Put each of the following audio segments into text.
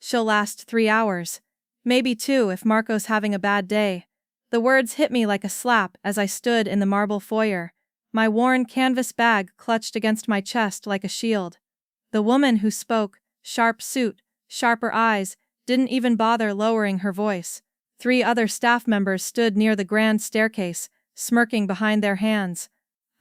She'll last 3 hours. Maybe 2 if Marco's having a bad day. The words hit me like a slap as I stood in the marble foyer, my worn canvas bag clutched against my chest like a shield. The woman who spoke, sharp suit, sharper eyes, didn't even bother lowering her voice. 3 other staff members stood near the grand staircase, smirking behind their hands.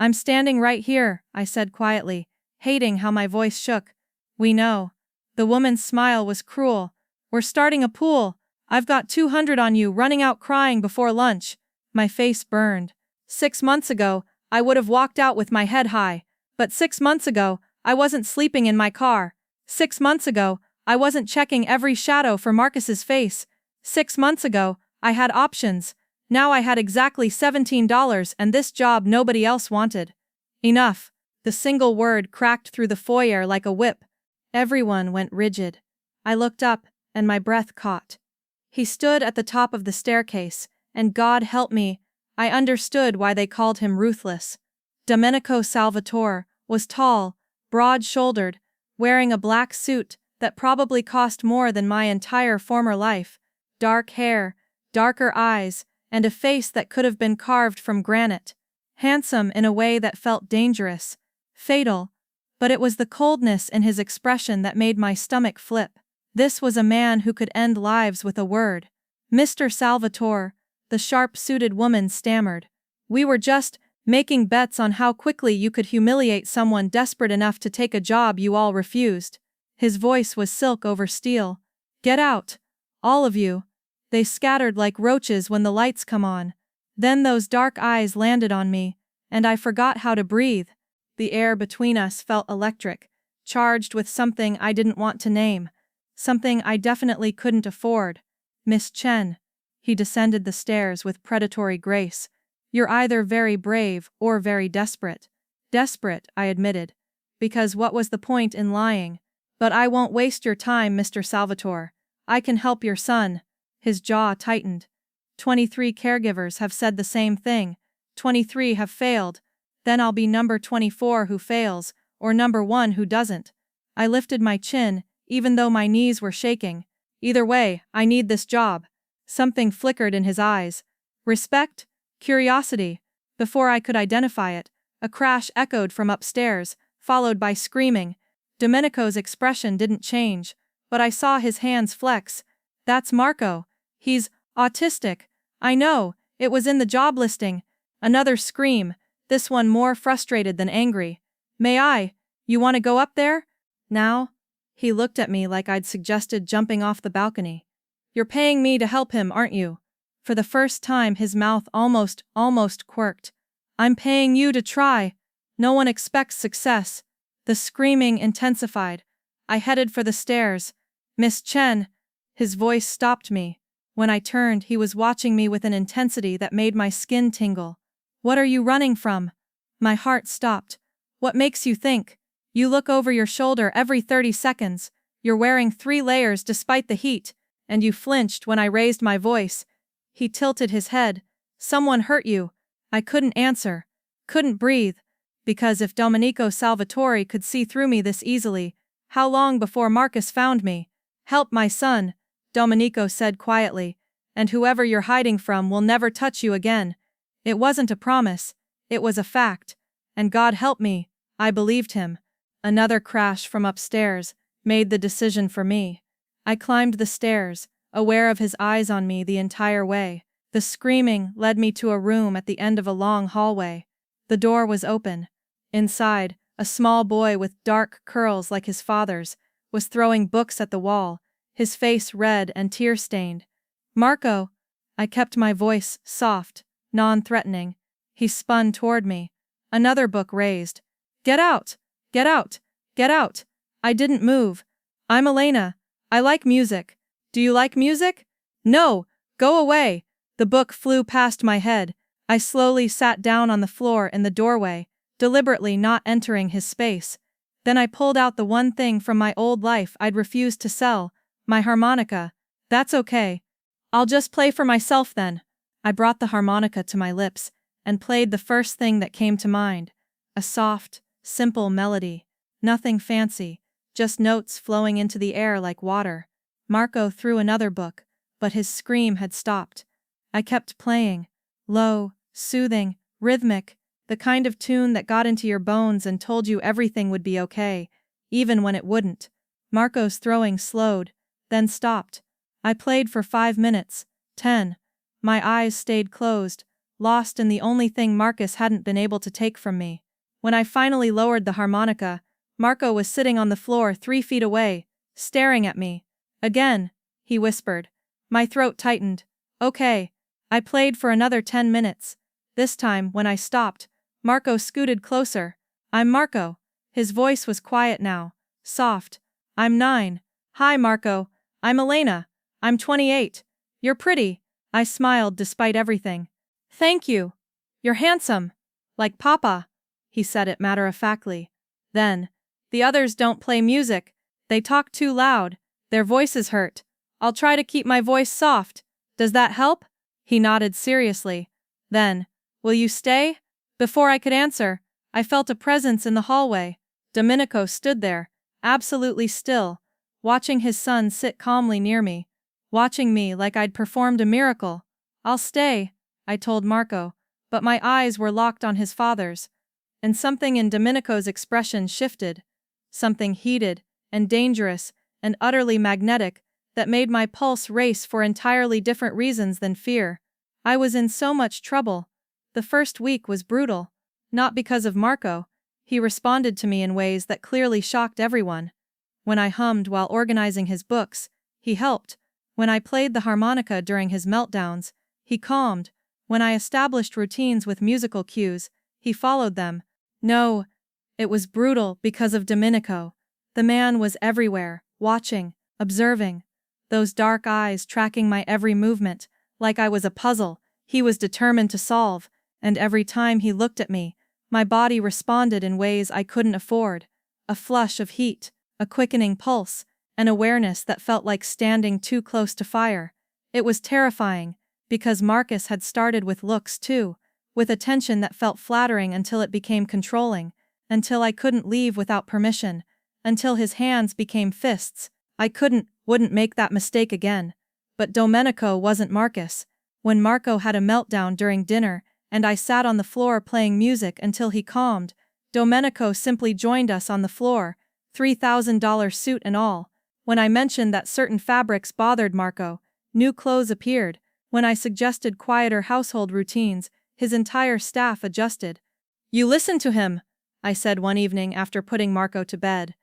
"I'm standing right here," I said quietly, hating how my voice shook. "We know." The woman's smile was cruel. "We're starting a pool. I've got 200 on you running out crying before lunch." My face burned. 6 months ago, I would have walked out with my head high. But 6 months ago, I wasn't sleeping in my car. 6 months ago, I wasn't checking every shadow for Marcus's face. 6 months ago, I had options. Now I had exactly $17 and this job nobody else wanted. Enough. The single word cracked through the foyer like a whip. Everyone went rigid. I looked up, and my breath caught. He stood at the top of the staircase, and God help me, I understood why they called him ruthless. Domenico Salvatore was tall, broad-shouldered, wearing a black suit that probably cost more than my entire former life, dark hair, darker eyes, and a face that could have been carved from granite. Handsome in a way that felt dangerous, fatal, but it was the coldness in his expression that made my stomach flip. This was a man who could end lives with a word. "Mr. Salvatore," the sharp-suited woman stammered. "We were just making bets on how quickly you could humiliate someone desperate enough to take a job you all refused." His voice was silk over steel. "Get out. All of you." They scattered like roaches when the lights come on. Then those dark eyes landed on me, and I forgot how to breathe. The air between us felt electric, charged with something I didn't want to name. Something I definitely couldn't afford. "Miss Chen." He descended the stairs with predatory grace. "You're either very brave or very desperate." "Desperate," I admitted. "Because what was the point in lying? But I won't waste your time, Mr. Salvatore. I can help your son." His jaw tightened. 23 caregivers have said the same thing. 23 have failed. Then I'll be number 24 who fails, or number 1 who doesn't. I lifted my chin, even though my knees were shaking. "Either way, I need this job." Something flickered in his eyes. Respect? Curiosity? Before I could identify it, a crash echoed from upstairs, followed by screaming. Domenico's expression didn't change, but I saw his hands flex. "That's Marco. He's autistic." "I know, it was in the job listing." Another scream, this one more frustrated than angry. "May I? You want to go up there? Now?" He looked at me like I'd suggested jumping off the balcony. "You're paying me to help him, aren't you?" For the first time his mouth almost quirked. "I'm paying you to try. No one expects success." The screaming intensified. I headed for the stairs. "Miss Chen." His voice stopped me. When I turned, he was watching me with an intensity that made my skin tingle. "What are you running from?" My heart stopped. "What makes you think? You look over your shoulder every 30 seconds. You're wearing 3 layers despite the heat, and you flinched when I raised my voice." He tilted his head. "Someone hurt you." I couldn't answer. Couldn't breathe. Because if Domenico Salvatore could see through me this easily, how long before Marcus found me? "Help my son," Domenico said quietly, "and whoever you're hiding from will never touch you again." It wasn't a promise. It was a fact. And God help me, I believed him. Another crash from upstairs made the decision for me. I climbed the stairs, aware of his eyes on me the entire way. The screaming led me to a room at the end of a long hallway. The door was open. Inside, a small boy with dark curls like his father's was throwing books at the wall, his face red and tear-stained. "Marco!" I kept my voice soft, non-threatening. He spun toward me. Another book raised. "Get out! Get out! Get out!" I didn't move. "I'm Elena. I like music." "Do you like music?" "No! Go away!" The book flew past my head. I slowly sat down on the floor in the doorway, deliberately not entering his space. Then I pulled out the one thing from my old life I'd refused to sell, my harmonica. "That's okay. I'll just play for myself then." I brought the harmonica to my lips and played the first thing that came to mind. A soft, simple melody. Nothing fancy, just notes flowing into the air like water. Marco threw another book, but his scream had stopped. I kept playing. Low, soothing, rhythmic, the kind of tune that got into your bones and told you everything would be okay, even when it wouldn't. Marco's throwing slowed, then stopped. I played for 5 minutes, 10. My eyes stayed closed, lost in the only thing Marcus hadn't been able to take from me. When I finally lowered the harmonica, Marco was sitting on the floor 3 feet away, staring at me. Again, he whispered. My throat tightened. Okay. I played for another 10 minutes. This time, when I stopped, Marco scooted closer. I'm Marco. His voice was quiet now, soft. I'm 9. Hi Marco. I'm Elena. I'm 28. You're pretty. I smiled despite everything. Thank you. You're handsome. Like Papa. He said it matter-of-factly. Then, the others don't play music. They talk too loud. Their voices hurt. I'll try to keep my voice soft. Does that help? He nodded seriously. Then, will you stay? Before I could answer, I felt a presence in the hallway. Domenico stood there, absolutely still, watching his son sit calmly near me, watching me like I'd performed a miracle. I'll stay, I told Marco, but my eyes were locked on his father's. And something in Domenico's expression shifted. Something heated, and dangerous, and utterly magnetic, that made my pulse race for entirely different reasons than fear. I was in so much trouble. The first week was brutal. Not because of Marco. He responded to me in ways that clearly shocked everyone. When I hummed while organizing his books, he helped. When I played the harmonica during his meltdowns, he calmed. When I established routines with musical cues, he followed them. No, it was brutal because of Domenico. The man was everywhere, watching, observing. Those dark eyes tracking my every movement, like I was a puzzle, he was determined to solve, and every time he looked at me, my body responded in ways I couldn't afford. A flush of heat, a quickening pulse, an awareness that felt like standing too close to fire. It was terrifying, because Marcus had started with looks too, with attention that felt flattering until it became controlling, until I couldn't leave without permission, until his hands became fists. I wouldn't make that mistake again. But Domenico wasn't Marcus. When Marco had a meltdown during dinner, and I sat on the floor playing music until he calmed, Domenico simply joined us on the floor, $3,000 suit and all. When I mentioned that certain fabrics bothered Marco, new clothes appeared. When I suggested quieter household routines, his entire staff adjusted. You listen to him, I said one evening after putting Marco to bed.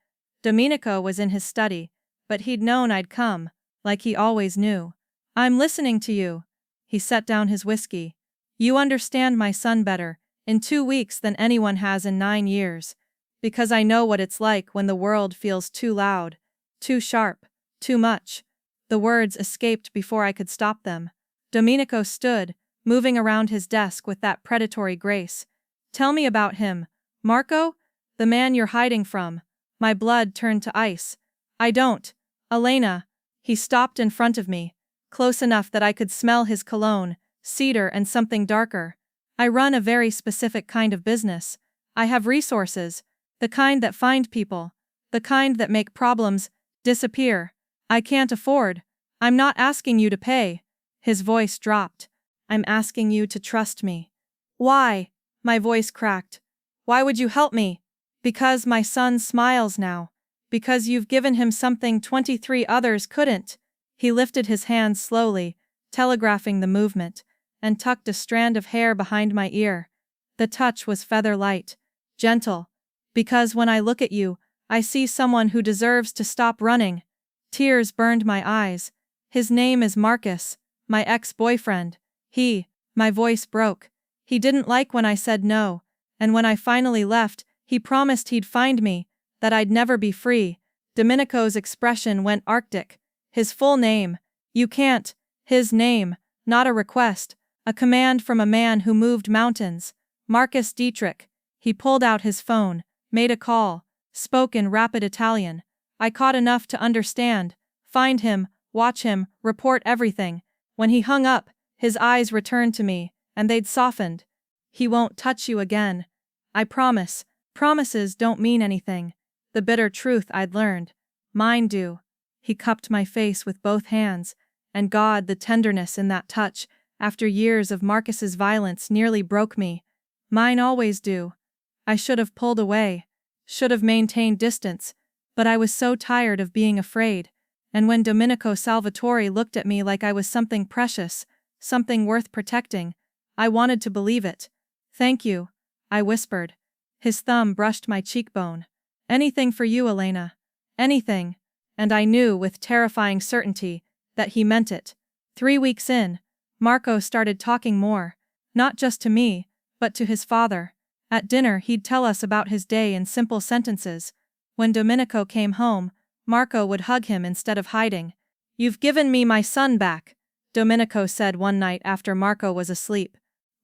Domenico was in his study, but he'd known I'd come, like he always knew. I'm listening to you. He set down his whiskey. You understand my son better, in 2 weeks than anyone has in 9 years. Because I know what it's like when the world feels too loud, too sharp, too much. The words escaped before I could stop them. Domenico stood, moving around his desk with that predatory grace. Tell me about him, Marco? The man you're hiding from. My blood turned to ice. I don't. Elena. He stopped in front of me, close enough that I could smell his cologne, cedar and something darker. I run a very specific kind of business. I have resources, the kind that find people, the kind that make problems disappear. I can't afford. I'm not asking you to pay. His voice dropped. I'm asking you to trust me. Why? My voice cracked. Why would you help me? Because my son smiles now. Because you've given him something 23 others couldn't. He lifted his hands slowly, telegraphing the movement, and tucked a strand of hair behind my ear. The touch was feather-light, gentle. Because when I look at you, I see someone who deserves to stop running. Tears burned my eyes. His name is Marcus, my ex-boyfriend. My voice broke. He didn't like when I said no, and when I finally left, he promised he'd find me, that I'd never be free. Domenico's expression went arctic. His full name. You can't. His name. Not a request. A command from a man who moved mountains. Marcus Dietrich. He pulled out his phone, made a call, spoke in rapid Italian. I caught enough to understand. Find him, watch him, report everything. When he hung up, his eyes returned to me, and they'd softened. He won't touch you again. I promise. Promises don't mean anything. The bitter truth I'd learned. Mine do. He cupped my face with both hands, and God, the tenderness in that touch, after years of Marcus's violence, nearly broke me. Mine always do. I should have pulled away, should have maintained distance, but I was so tired of being afraid, and when Domenico Salvatore looked at me like I was something precious, something worth protecting, I wanted to believe it. "Thank you," I whispered. His thumb brushed my cheekbone. "Anything for you, Elena. Anything." And I knew with terrifying certainty that he meant it. 3 weeks in, Marco started talking more, not just to me, but to his father. At dinner he'd tell us about his day in simple sentences. When Domenico came home, Marco would hug him instead of hiding. "You've given me my son back," Domenico said one night after Marco was asleep.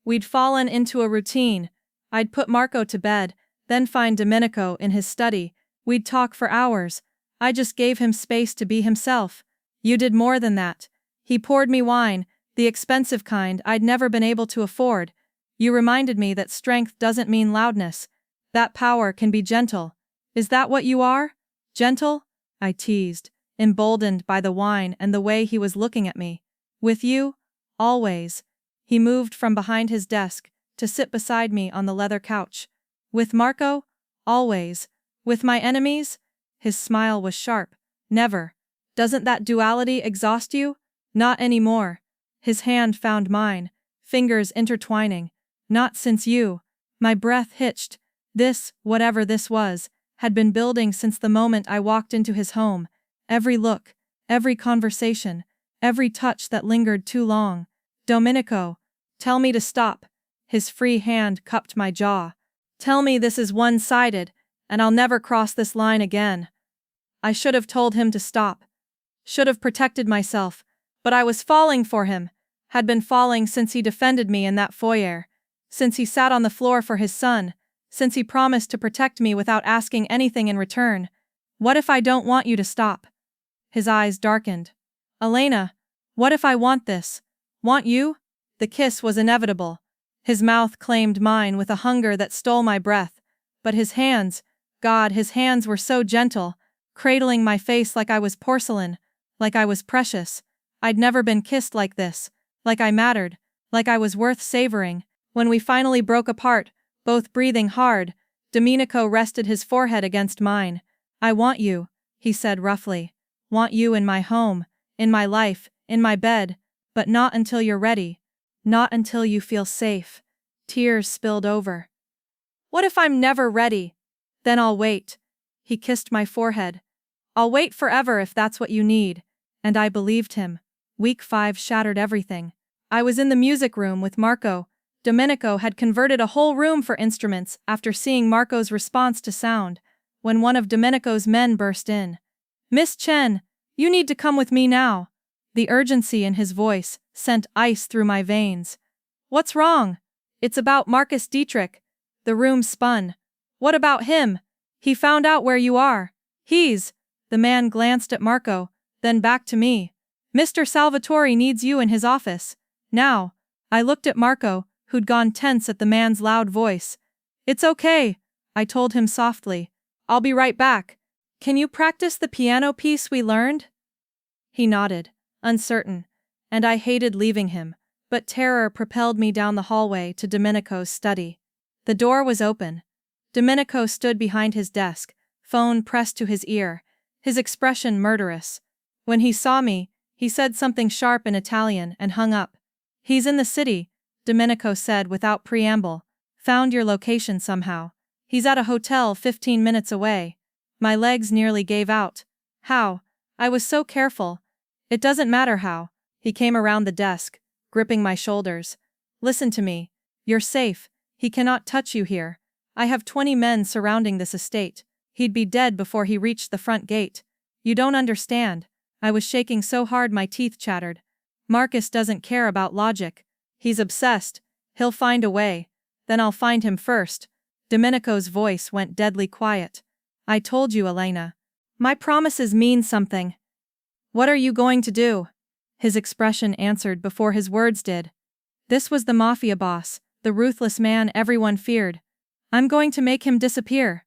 We'd fallen into a routine. I'd put Marco to bed, then find Domenico in his study. We'd talk for hours. I just gave him space to be himself. You did more than that. He poured me wine, the expensive kind I'd never been able to afford. You reminded me that strength doesn't mean loudness. That power can be gentle. Is that what you are? Gentle? I teased, emboldened by the wine and the way he was looking at me. With you? Always. He moved from behind his desk to sit beside me on the leather couch. With Marco? Always. With my enemies? His smile was sharp. Never. Doesn't that duality exhaust you? Not anymore. His hand found mine, fingers intertwining. Not since you. My breath hitched. This, whatever this was, had been building since the moment I walked into his home. Every look, every conversation, every touch that lingered too long. Domenico, tell me to stop. His free hand cupped my jaw. Tell me this is one-sided, and I'll never cross this line again. I should have told him to stop. Should have protected myself, but I was falling for him. Had been falling since he defended me in that foyer. Since he sat on the floor for his son. Since he promised to protect me without asking anything in return. What if I don't want you to stop? His eyes darkened. Elena, what if I want this? Want you? The kiss was inevitable. His mouth claimed mine with a hunger that stole my breath. But his hands, God, his hands were so gentle, cradling my face like I was porcelain, like I was precious. I'd never been kissed like this, like I mattered, like I was worth savoring. When we finally broke apart, both breathing hard, Domenico rested his forehead against mine. I want you, he said roughly. Want you in my home, in my life, in my bed, but not until you're ready. Not until you feel safe. Tears spilled over. What if I'm never ready? Then I'll wait. He kissed my forehead. I'll wait forever if that's what you need. And I believed him. Week 5 shattered everything. I was in the music room with Marco. Domenico had converted a whole room for instruments after seeing Marco's response to sound, when one of Domenico's men burst in. Miss Chen, you need to come with me now. The urgency in his voice sent ice through my veins. What's wrong? It's about Marcus Dietrich. The room spun. What about him? He found out where you are. The man glanced at Marco, then back to me. Mr. Salvatore needs you in his office. Now. I looked at Marco, who'd gone tense at the man's loud voice. It's okay, I told him softly. I'll be right back. Can you practice the piano piece we learned? He nodded, uncertain, and I hated leaving him, but terror propelled me down the hallway to Domenico's study. The door was open. Domenico stood behind his desk, phone pressed to his ear, his expression murderous. When he saw me, he said something sharp in Italian and hung up. He's in the city, Domenico said without preamble. Found your location somehow. He's at a hotel 15 minutes away. My legs nearly gave out. How? I was so careful. It doesn't matter how. He came around the desk, gripping my shoulders. Listen to me. You're safe. He cannot touch you here. I have 20 men surrounding this estate. He'd be dead before he reached the front gate. You don't understand. I was shaking so hard my teeth chattered. Marcus doesn't care about logic. He's obsessed. He'll find a way. Then I'll find him first. Domenico's voice went deadly quiet. I told you, Elena. My promises mean something. What are you going to do? His expression answered before his words did. This was the Mafia boss, the ruthless man everyone feared. I'm going to make him disappear.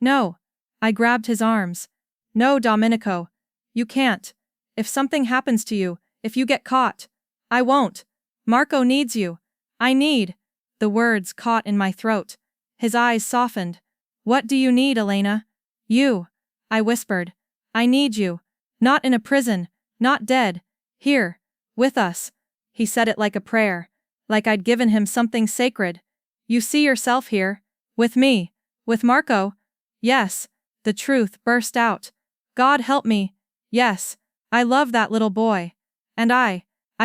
No. I grabbed his arms. No, Domenico. You can't. If something happens to you, if you get caught, I won't. Marco needs you. I need. The words caught in my throat. His eyes softened. What do you need, Elena? You. I whispered. I need you. Not in a prison, not dead. Here. With us. He said it like a prayer. Like I'd given him something sacred. You see yourself here? With me? With Marco? Yes. The truth burst out. God help me. Yes. I love that little boy. And I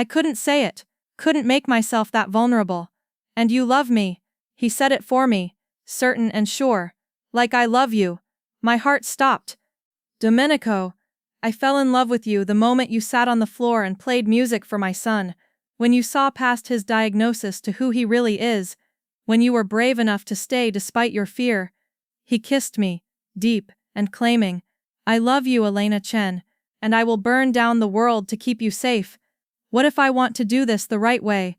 couldn't say it. Couldn't make myself that vulnerable. And you love me. He said it for me. Certain and sure. Like I love you. My heart stopped. Domenico. I fell in love with you the moment you sat on the floor and played music for my son. When you saw past his diagnosis to who he really is. When you were brave enough to stay despite your fear. He kissed me, deep, and claiming, I love you, Elena Chen, and I will burn down the world to keep you safe. What if I want to do this the right way?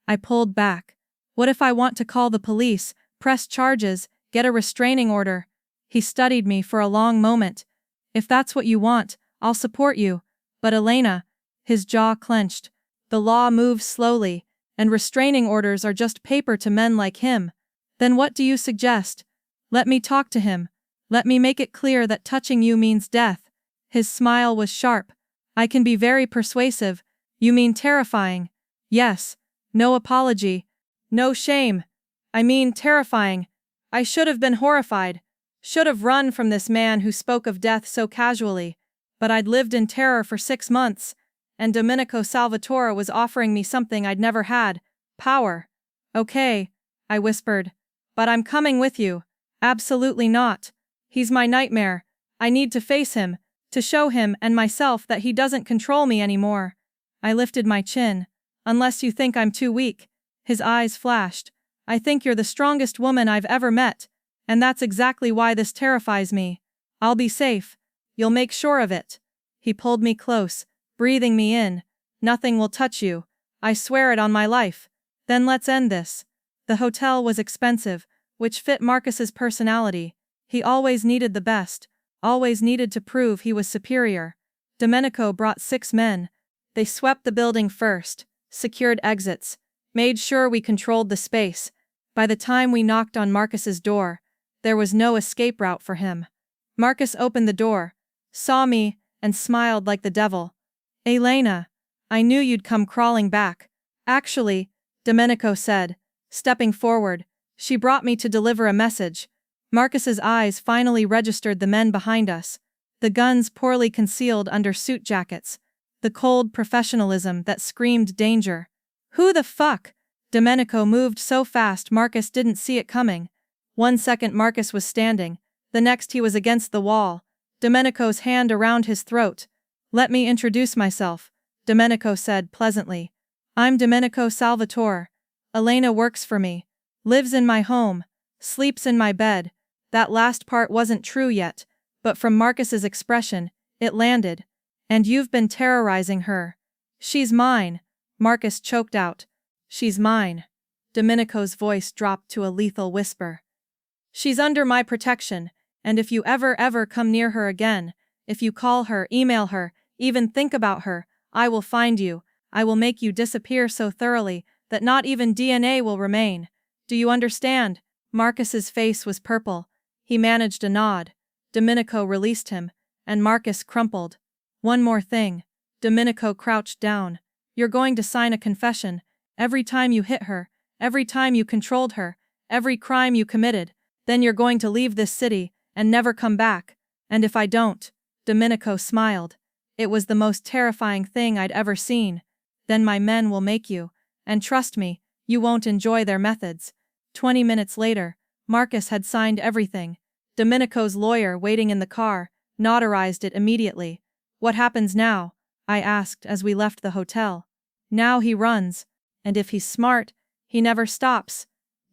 I pulled back. What if I want to call the police, press charges, get a restraining order? He studied me for a long moment. If that's what you want, I'll support you. But Elena, his jaw clenched. The law moves slowly, and restraining orders are just paper to men like him. Then what do you suggest? Let me talk to him. Let me make it clear that touching you means death. His smile was sharp. I can be very persuasive. You mean terrifying? Yes. No apology. No shame. I mean terrifying. I should have been horrified. Should have run from this man who spoke of death so casually. But I'd lived in terror for 6 months. And Domenico Salvatore was offering me something I'd never had. Power. Okay, I whispered. But I'm coming with you. Absolutely not. He's my nightmare. I need to face him, to show him and myself that he doesn't control me anymore. I lifted my chin. Unless you think I'm too weak. His eyes flashed. I think you're the strongest woman I've ever met. And that's exactly why this terrifies me. I'll be safe. You'll make sure of it. He pulled me close, breathing me in. Nothing will touch you. I swear it on my life. Then let's end this. The hotel was expensive, which fit Marcus's personality. He always needed the best, always needed to prove he was superior. Domenico brought 6 men. They swept the building first, secured exits, made sure we controlled the space. By the time we knocked on Marcus's door, there was no escape route for him. Marcus opened the door, saw me, and smiled like the devil. Elena, I knew you'd come crawling back. Actually, Domenico said, stepping forward, she brought me to deliver a message. Marcus's eyes finally registered the men behind us, the guns poorly concealed under suit jackets, the cold professionalism that screamed danger. Who the fuck? Domenico moved so fast Marcus didn't see it coming. 1 second Marcus was standing, the next he was against the wall, Domenico's hand around his throat. Let me introduce myself, Domenico said pleasantly. I'm Domenico Salvatore. Elena works for me, lives in my home, sleeps in my bed. That last part wasn't true yet, but from Marcus's expression, it landed. And you've been terrorizing her. She's mine, Marcus choked out. She's mine. Domenico's voice dropped to a lethal whisper. She's under my protection, and if you ever come near her again, if you call her, email her, even think about her, I will find you. I will make you disappear so thoroughly that not even DNA will remain. Do you understand? Marcus's face was purple. He managed a nod. Domenico released him, and Marcus crumpled. One more thing. Domenico crouched down. You're going to sign a confession. Every time you hit her, every time you controlled her, every crime you committed, then you're going to leave this city and never come back. And if I don't, Domenico smiled. It was the most terrifying thing I'd ever seen. Then my men will make you. And trust me, you won't enjoy their methods. 20 minutes later, Marcus had signed everything. Domenico's lawyer waiting in the car, notarized it immediately. What happens now? I asked as we left the hotel. Now he runs. And if he's smart, he never stops.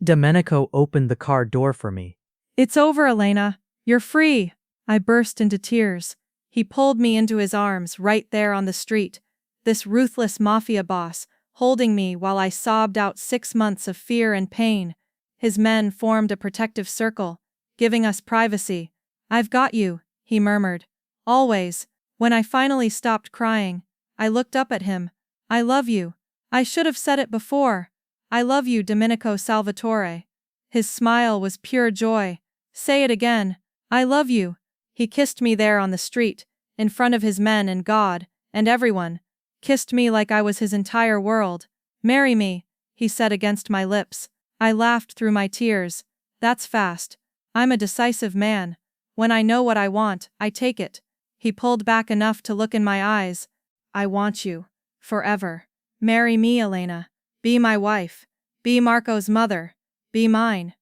Domenico opened the car door for me. It's over, Elena. You're free. I burst into tears. He pulled me into his arms right there on the street. This ruthless mafia boss, holding me while I sobbed out 6 months of fear and pain. His men formed a protective circle, giving us privacy. I've got you, he murmured. Always. When I finally stopped crying, I looked up at him. I love you. I should have said it before. I love you, Domenico Salvatore. His smile was pure joy. Say it again. I love you. He kissed me there on the street, in front of his men and God, and everyone. Kissed me like I was his entire world. Marry me, he said against my lips. I laughed through my tears. That's fast. I'm a decisive man. When I know what I want, I take it. He pulled back enough to look in my eyes. I want you. Forever. Marry me, Elena. Be my wife. Be Marco's mother. Be mine.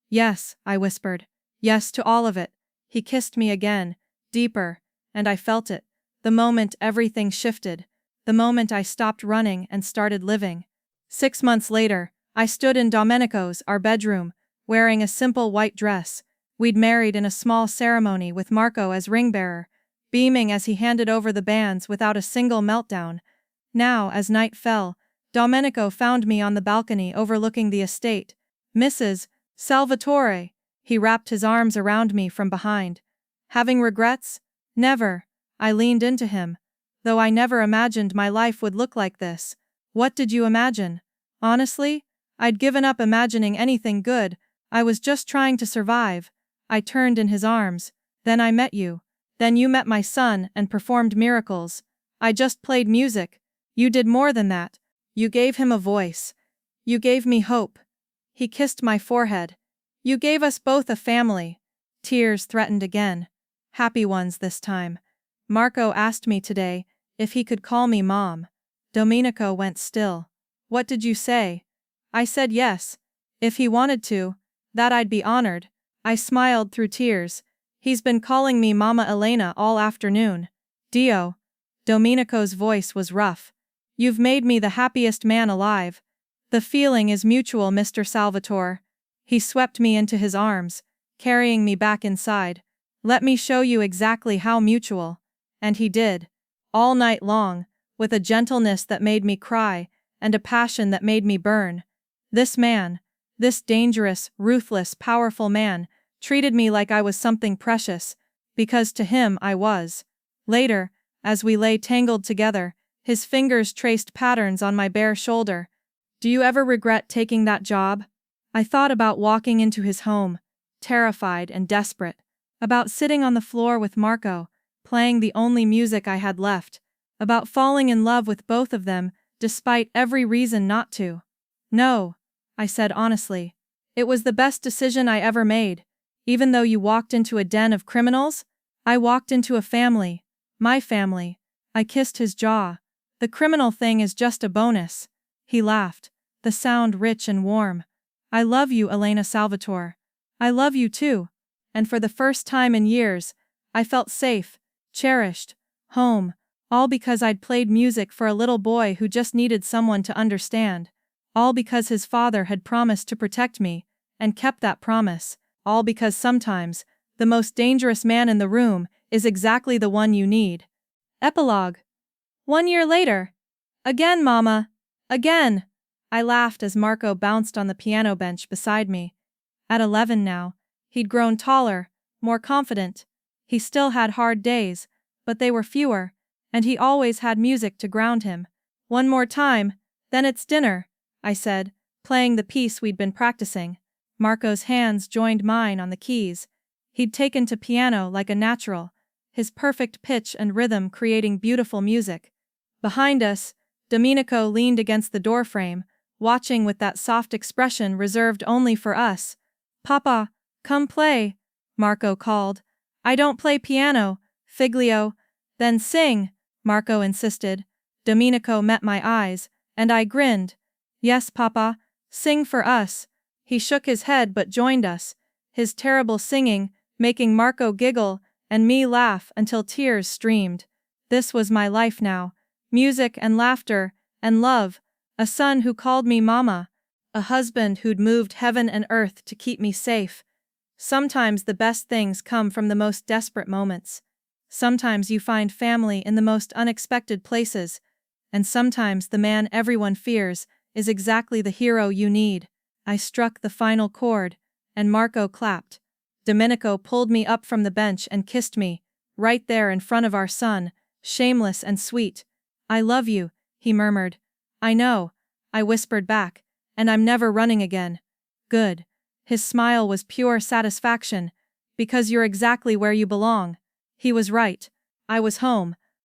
Yes, I whispered. Yes to all of it. He kissed me again, deeper, and I felt it. The moment everything shifted. The moment I stopped running and started living. 6 months later, I stood in Domenico's, our bedroom, wearing a simple white dress. We'd married in a small ceremony with Marco as ring-bearer, beaming as he handed over the bands without a single meltdown. Now, as night fell, Domenico found me on the balcony overlooking the estate. Mrs. Salvatore, he wrapped his arms around me from behind. Having regrets? Never. I leaned into him. Though I never imagined my life would look like this. What did you imagine? Honestly, I'd given up imagining anything good. I was just trying to survive. I turned in his arms. Then I met you. Then you met my son and performed miracles. I just played music. You did more than that. You gave him a voice. You gave me hope. He kissed my forehead. You gave us both a family. Tears threatened again. Happy ones this time. Marco asked me today if he could call me Mom. Domenico went still. What did you say? I said yes. If he wanted to, that I'd be honored. I smiled through tears. He's been calling me Mama Elena all afternoon. Dio. Domenico's voice was rough. You've made me the happiest man alive. The feeling is mutual, Mr. Salvatore. He swept me into his arms, carrying me back inside. Let me show you exactly how mutual. And he did. All night long, with a gentleness that made me cry, and a passion that made me burn. This man, this dangerous, ruthless, powerful man, treated me like I was something precious, because to him I was. Later, as we lay tangled together, his fingers traced patterns on my bare shoulder. Do you ever regret taking that job? I thought about walking into his home, terrified and desperate, about sitting on the floor with Marco, playing the only music I had left, about falling in love with both of them, despite every reason not to. No, I said honestly. It was the best decision I ever made. Even though you walked into a den of criminals, I walked into a family. My family. I kissed his jaw. The criminal thing is just a bonus. He laughed, the sound rich and warm. I love you, Elena Salvatore. I love you too. And for the first time in years, I felt safe, cherished, home, all because I'd played music for a little boy who just needed someone to understand. All because his father had promised to protect me, and kept that promise. All because sometimes, the most dangerous man in the room is exactly the one you need. Epilogue. 1 year later. Again, Mama. Again. I laughed as Marco bounced on the piano bench beside me. At 11 now, he'd grown taller, more confident. He still had hard days, but they were fewer, and he always had music to ground him. One more time, then it's dinner, I said, playing the piece we'd been practicing. Marco's hands joined mine on the keys. He'd taken to piano like a natural, his perfect pitch and rhythm creating beautiful music. Behind us, Domenico leaned against the doorframe, watching with that soft expression reserved only for us. Papa, come play, Marco called. I don't play piano, Figlio. Then sing, Marco insisted. Domenico met my eyes, and I grinned. Yes, Papa, sing for us. He shook his head but joined us, his terrible singing making Marco giggle and me laugh until tears streamed. This was my life now. Music and laughter and love, a son who called me Mama, a husband who'd moved heaven and earth to keep me safe. Sometimes the best things come from the most desperate moments. Sometimes you find family in the most unexpected places, and sometimes the man everyone fears is exactly the hero you need. I struck the final chord, and Marco clapped. Domenico pulled me up from the bench and kissed me, right there in front of our son, shameless and sweet. I love you, he murmured. I know, I whispered back, and I'm never running again. Good. His smile was pure satisfaction. Because you're exactly where you belong. He was right. I was home,